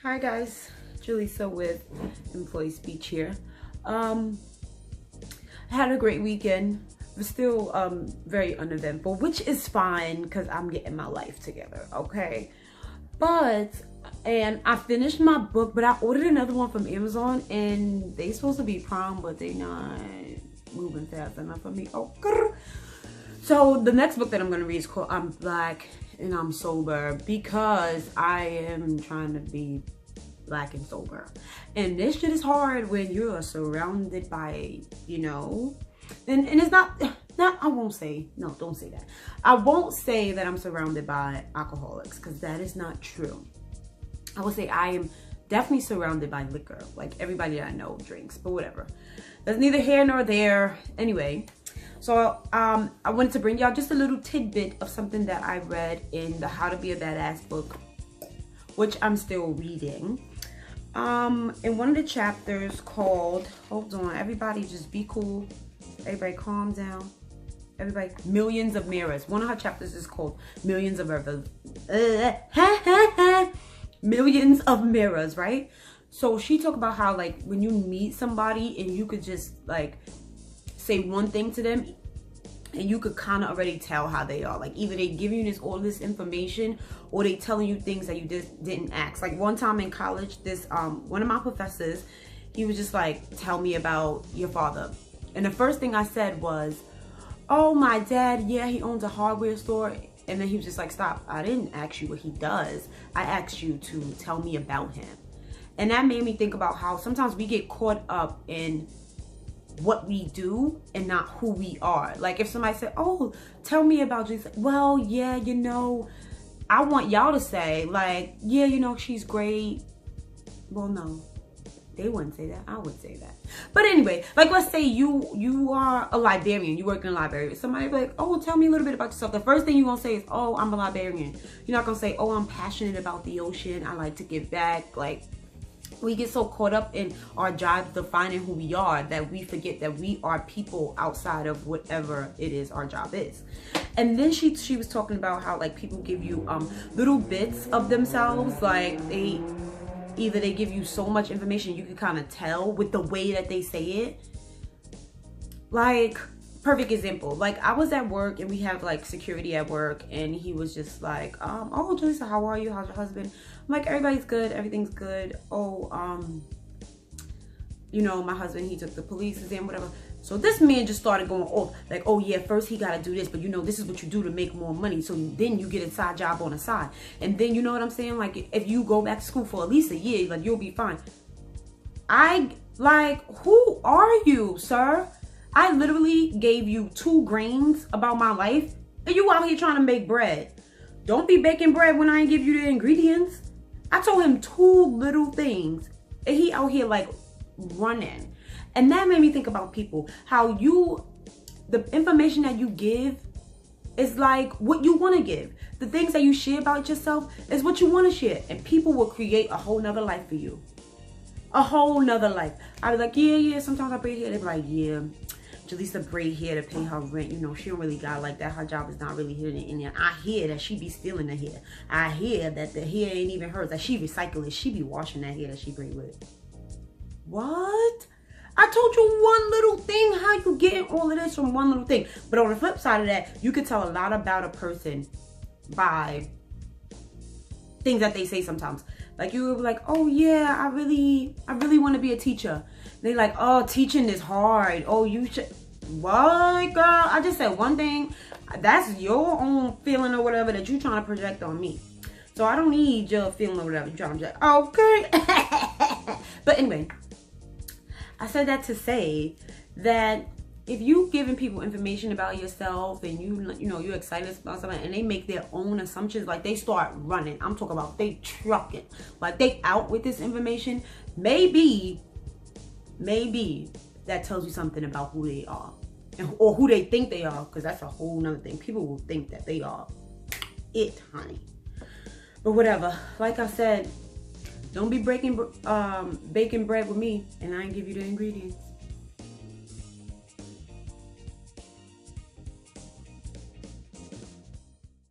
Hi guys, Julissa with Employee Speech here. I had a great weekend, but still very uneventful, which is fine because I'm getting my life together, okay? And I finished my book, but I ordered another one from Amazon, and they supposed to be Prime, but they not moving fast enough for me. Okay. So the next book that I'm gonna read is called I'm Black and I'm Sober, because I am trying to be black and sober. And this shit is hard when you are surrounded by, and it's not, I won't say, no, don't say that. I won't say that I'm surrounded by alcoholics, because that is not true. I will say I am definitely surrounded by liquor. Like everybody that I know drinks, but whatever. That's neither here nor there. Anyway, so I wanted to bring y'all just a little tidbit of something that I read in the How to Be a Badass book, which I'm still reading. In one of the chapters called, hold on, everybody just be cool. Everybody calm down. Everybody, Millions of Mirrors. One of her chapters is called Millions of Mirrors. Millions of Mirrors, right? So she talked about how, like, when you meet somebody and you could just, like, say one thing to them and you could kind of already tell how they are. Like, either they give you all this information, or they telling you things that you just didn't ask. Like, one time in college, this one of my professors, he was just like, tell me about your father. And the first thing I said was, oh, my dad, yeah, he owns a hardware store. And then he was just like, stop, I didn't ask you what he does. I asked you to tell me about him. And that made me think about how sometimes we get caught up in what we do and not who we are. Like, if somebody said, oh, tell me about you, well, yeah, I want y'all to say, like, yeah, she's great. Well, no, they wouldn't say that. I would say that. But anyway, like, let's say you are a librarian, you work in a library. Somebody be like, oh, tell me a little bit about yourself. The first thing you're gonna say is, oh, I'm a librarian. You're not gonna say, oh, I'm passionate about the ocean, I like to give back. Like, we get so caught up in our job defining who we are that we forget that we are people outside of whatever it is our job is. And then she was talking about how, like, people give you little bits of themselves. Like, they give you so much information you can kind of tell with the way that they say it. Like, perfect example, like, I was at work and we have, like, security at work, and he was just like, oh, Julissa, how are you? How's your husband? I'm like, everybody's good, everything's good. Oh, my husband, he took the police exam, whatever. So this man just started going off, like, oh yeah, first he gotta do this, but this is what you do to make more money. So then you get a side job on the side. And then, you know what I'm saying? Like, if you go back to school for at least a year, like, you'll be fine. Who are you, sir? I literally gave you 2 grains about my life, and you out here trying to make bread. Don't be baking bread when I ain't give you the ingredients. I told him 2 little things, and he out here, like, running. And that made me think about people. How the information that you give is like what you want to give. The things that you share about yourself is what you want to share. And people will create a whole nother life for you. A whole nother life. I was like, yeah, sometimes I braid hair. They be like, yeah, Julissa braid hair to pay her rent. She don't really got like that. Her job is not really hitting in there. I hear that she be stealing the hair. I hear that the hair ain't even hers. That she recycle it. She be washing that hair that she braid with. What? I told you one little thing. How you getting all of this from one little thing? But on the flip side of that, you can tell a lot about a person by things that they say sometimes. Like, you will be like, oh yeah, I really want to be a teacher. They like, oh, teaching is hard. Oh, you should. What, girl? I just said one thing. That's your own feeling or whatever that you're trying to project on me. So I don't need your feeling or whatever you're trying to project. Okay. But anyway, I said that to say that if you giving people information about yourself and you're excited about something and they make their own assumptions, like they start running. I'm talking about they trucking. Like they out with this information. Maybe that tells you something about who they are or who they think they are, because that's a whole nother thing. People will think that they are it, honey. But whatever. Like I said, don't be baking bread with me and I ain't give you the ingredients.